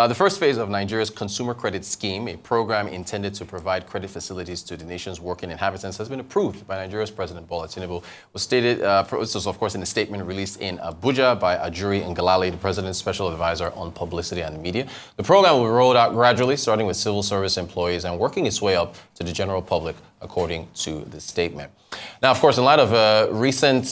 The first phase of Nigeria's consumer credit scheme, a program intended to provide credit facilities to the nation's working inhabitants, has been approved by Nigeria's President Bola Tinubu. Was stated, this was of course in a statement released in Abuja by Ajuri Ngalale, the President's Special Advisor on Publicity and Media. The program will be rolled out gradually, starting with civil service employees and working its way up to the general public, according to the statement. Now, of course, in light of recent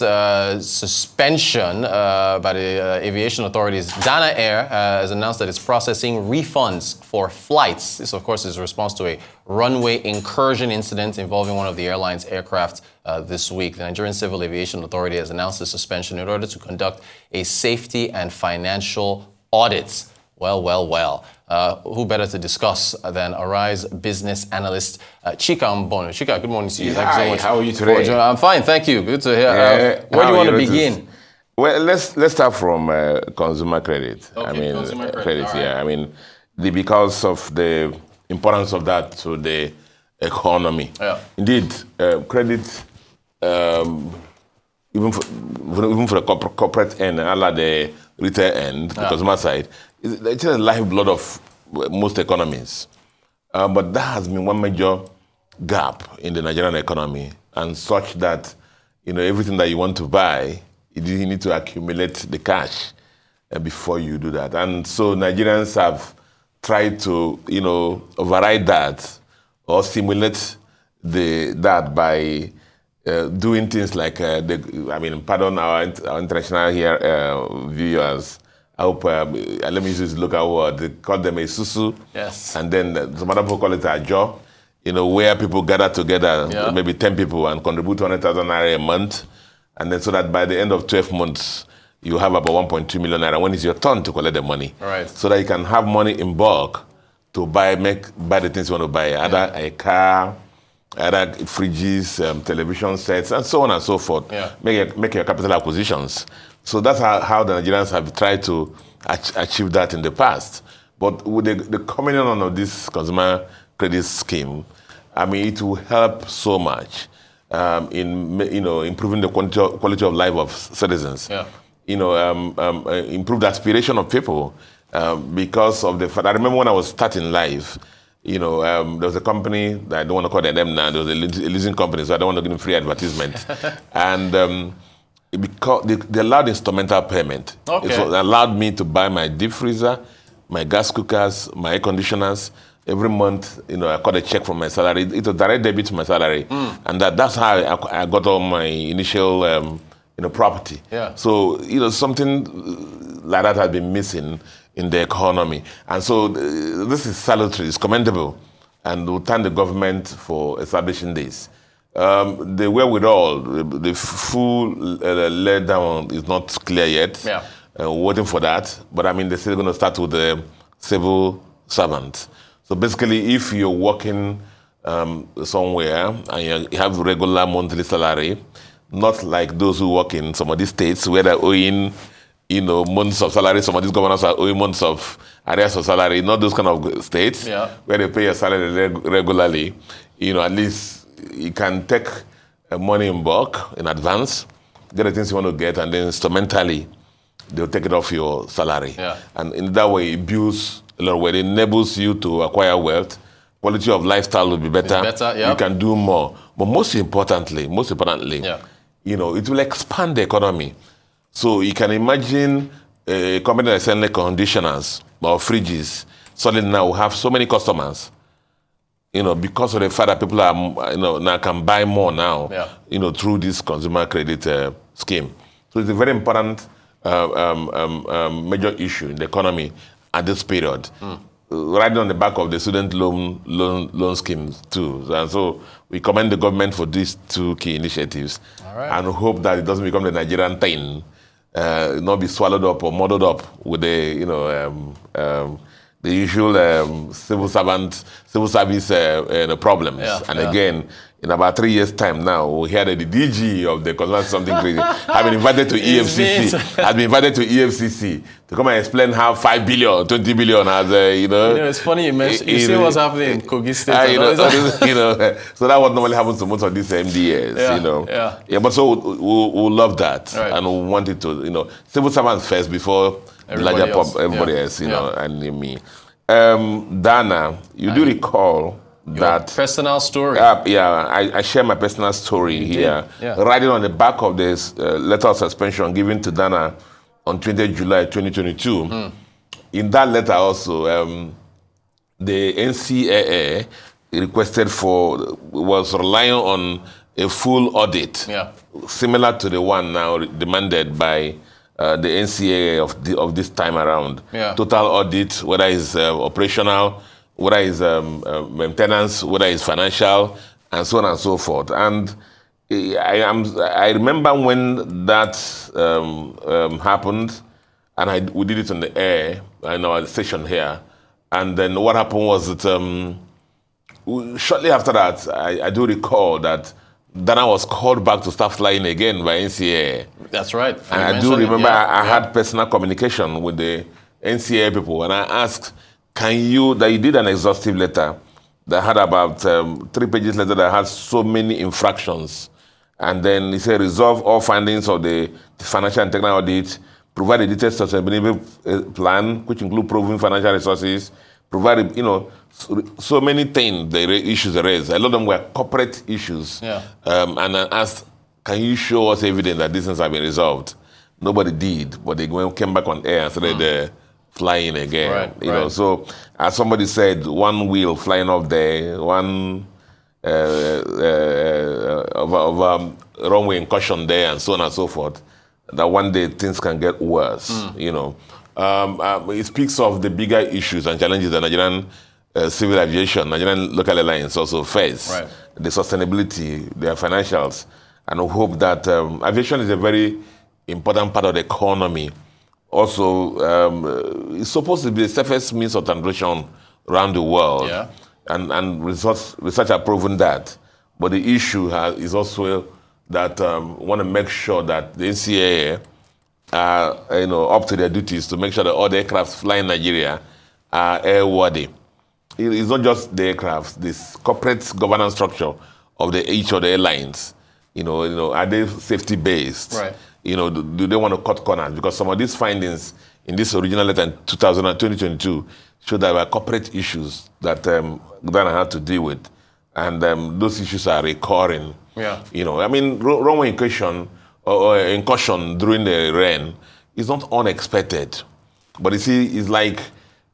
suspension by the aviation authorities, Dana Air has announced that it's processing refunds for flights. This, of course, is a response to a runway incursion incident involving one of the airline's aircraft this week. The Nigerian Civil Aviation Authority has announced the suspension in order to conduct a safety and financial audit. Well. Who better to discuss than Arise Business Analyst Chika Mbonu. Chika, good morning to you. Thank you so much. How are you today? I'm fine, thank you. Good to hear. Where do you want to begin? Well, let's start from consumer credit. Okay, consumer credit. Right. Yeah. I mean, because of the importance of that to the economy. Yeah. Indeed, credit, even for the corporate end, and the retail end, the consumer side, it's the lifeblood of most economies. But that has been one major gap in the Nigerian economy, and such that, everything that you want to buy, you need to accumulate the cash before you do that. And so Nigerians have tried to, override that or stimulate that by doing things like, pardon our international viewers. I hope, let me use this local word, they call them a susu. Yes. And then some other people call it a jaw, where people gather together, maybe 10 people, and contribute 200,000 naira a month. And then so that by the end of 12 months, you have about 1.2 million naira when it's your turn to collect the money. Right. So that you can have money in bulk to buy the things you want to buy, either a car, either fridges, television sets, and so on and so forth. Yeah. Make your capital acquisitions. So that's how the Nigerians have tried to achieve that in the past. But with the coming on of this consumer credit scheme, it will help so much in improving the quality of life of citizens. Yeah. Improve the aspiration of people because of the fact. I remember when I was starting life, there was a company that I don't want to call their name now. There was a leasing company, so I don't want to give them free advertisement. And because they allowed instrumental payment. Okay. It allowed me to buy my deep freezer, my gas cookers, my air conditioners. Every month, I got a check from my salary. It was direct debit to my salary. And that's how I got all my initial property. Yeah. So, something like that has been missing in the economy. And so this is salutary, it's commendable. And we'll thank the government for establishing this. The wherewithal, the full letdown is not clear yet. Yeah. Waiting for that. But they're still going to start with the civil servants. So basically, if you're working somewhere and you have regular monthly salary, not like those who work in some of these states where they're owing, months of salary. Some of these governors are owing months of arrears of salary. Not those kind of states where they pay your salary regularly. At least you can take money in bulk in advance, get the things you want to get, and then instrumentally they'll take it off your salary. Yeah. And in that way, it builds a lot of wealth. It enables you to acquire wealth. Quality of lifestyle will be better. You can do more. But most importantly, it will expand the economy. So you can imagine a company that sells air conditioners or fridges suddenly now will have so many customers. Because of the fact that people are, now can buy more now, through this consumer credit scheme. So it's a very important major issue in the economy at this period. Right on the back of the student loan schemes too. And so we commend the government for these two key initiatives. All right. And hope that it doesn't become the Nigerian thing, not be swallowed up or muddled up with the usual civil service problems. And again, in about 3 years' time now, we'll hear that the DG of the consumer something crazy have been invited to EFCC, has been invited to EFCC to come and explain how 5 billion, 20 billion has, You know, it's funny you mentioned, you see what's happening in Kogi State. So that what normally happens to most of these MDAs, you know. Yeah, but so we'll love that, and we want it to, you know, civil servants first before everybody else, you know, and me. Dana, you do recall that personal story. I share my personal story here. Writing on the back of this letter of suspension given to Dana on 20th July 2022. In that letter also, the NCAA requested was relying on a full audit, similar to the one now demanded by the NCAA of this time around. Total audit, whether it's operational, whether it's maintenance, whether it's financial, and so on and so forth. And I remember when that happened, and we did it on the air in our station here. And then what happened was that shortly after that, I do recall that Dana was called back to start flying again by NCAA. That's right. And I do remember I had personal communication with the NCAA people, and I asked, that you did an exhaustive letter that had about 3 pages letter that had so many infractions. And then he said, resolve all findings of the financial and technical audit, provide a detailed sustainability plan, which include proving financial resources, provide, you know, so many things, the issues raised. A lot of them were corporate issues. And I asked, can you show us evidence that these things have been resolved? Nobody did, but they came back on air and started flying again. You know, so as somebody said, one wheel flying off there, one runway incursion there, and so on and so forth, that one day things can get worse, you know. It speaks of the bigger issues and challenges that Nigerian civil aviation, Nigerian local airlines also face, the sustainability, their financials, and we hope that aviation is a very important part of the economy. Also, it's supposed to be the safest means of transportation around the world, and research have proven that. But the issue is also that we want to make sure that the NCAA are up to their duties to make sure that all the aircraft flying Nigeria are airworthy. It's not just the aircraft, this corporate governance structure of each of the airlines. Are they safety based? Do they want to cut corners? Because some of these findings in this original letter in 2022 show that there were corporate issues that Ghana had to deal with, and those issues are recurring. Runway incursion or incursion during the rain is not unexpected, but you see, it's like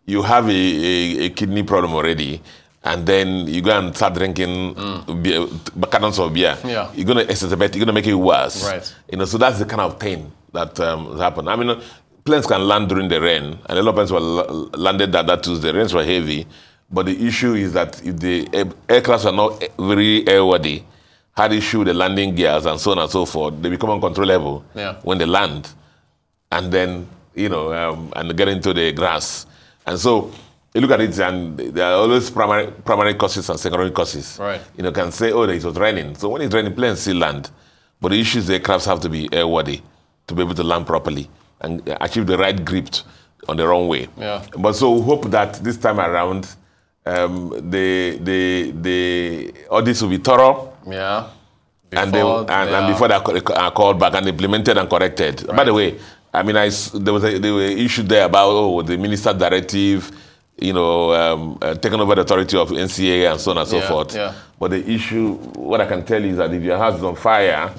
you have a kidney problem already, and then you go and start drinking cartons of beer. You're going to exacerbate, you're going to make it worse. So that's the kind of thing that happened. Planes can land during the rain, and a lot of planes were landed that Tuesday. The rains were heavy, but the issue is that if the aircrafts are not very airworthy, had issue with the landing gears and so on and so forth, they become uncontrollable when they land, and then and get into the grass. And so you look at it, and there are always primary causes and secondary causes. Can say, oh, it was raining. So when it's raining, planes still land. But the issue is the aircrafts have to be airworthy to be able to land properly and achieve the right grip on the runway. But so we hope that this time around, the audits will be thorough. Before they are called back and implemented and corrected. By the way, there was an issue there about the minister's directive, taking over the authority of NCAA and so on and so forth. But the issue, what I can tell you is that if your house is on fire,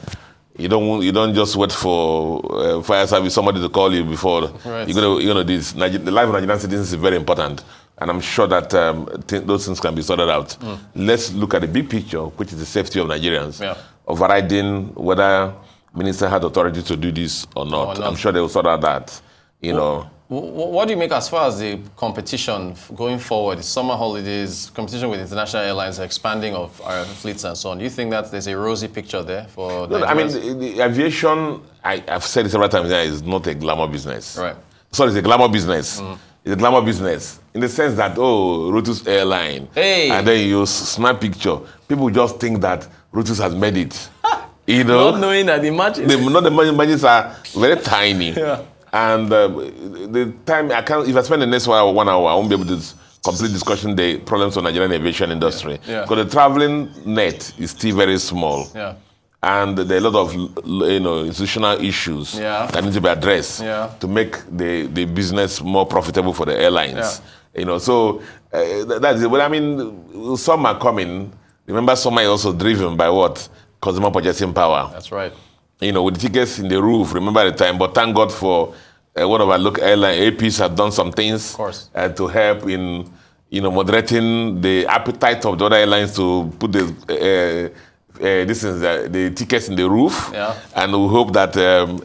you don't just wait for fire service, somebody to call you before you're gonna do this. The life of Nigerian citizens is very important, and I'm sure that those things can be sorted out. Let's look at the big picture, which is the safety of Nigerians, overriding whether minister had authority to do this or not. I'm sure they will sort out that. What do you make as far as the competition going forward? Summer holidays, competition with international airlines, expanding of our fleets and so on. Do you think that there's a rosy picture there for Nigerians? The aviation, I've said it several times, is not a glamour business. So it's a glamour business. It's a glamour business in the sense that, Rotus Airline, and then you snap picture. People just think that Rutus has made it. You know, not knowing that the margins, the margins are very tiny. Yeah. And the time I can't. If I spend the next 1 hour, I won't be able to complete discussion the problems of Nigerian aviation industry. Yeah. Because the traveling net is still very small. Yeah. And there are a lot of institutional issues that need to be addressed to make the business more profitable for the airlines. Yeah. So that's it. But I mean, some are coming. Remember, some are also driven by what? Consumer purchasing power. That's right. With the tickets in the roof, remember the time. But thank God for one of our local airline APs have done some things to help in moderating the appetite of the other airlines to put the tickets in the roof, and we hope that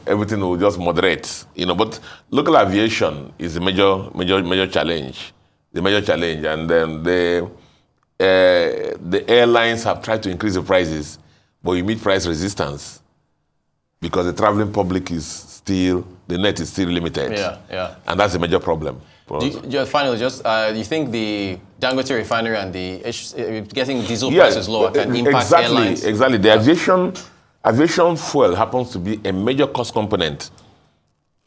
everything will just moderate. But local aviation is a major challenge. The major challenge, and then the airlines have tried to increase the prices, but you meet price resistance because the traveling public is still, the net is still limited. And that's a major problem. Finally, you think the Dangote refinery and the getting diesel prices lower can impact airlines? Exactly. The aviation fuel happens to be a major cost component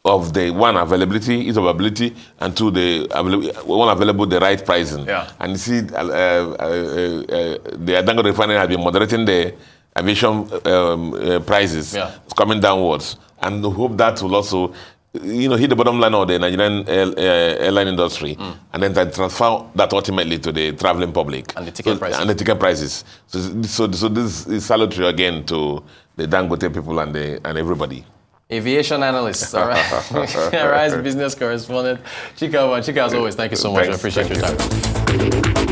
of the availability, ease of availability, and two, the available the right pricing. And you see, the Dangote refinery has been moderating the aviation prices. It's coming downwards, and we hope that will also hit the bottom line of the Nigerian airline industry, and then transfer that ultimately to the traveling public and the ticket prices. And the ticket prices. So this is salutary again to the Dangote people and everybody. Aviation analyst, all right. Arise business correspondent Chika Mbonu. Chika, as always, thank you so much. I appreciate your time.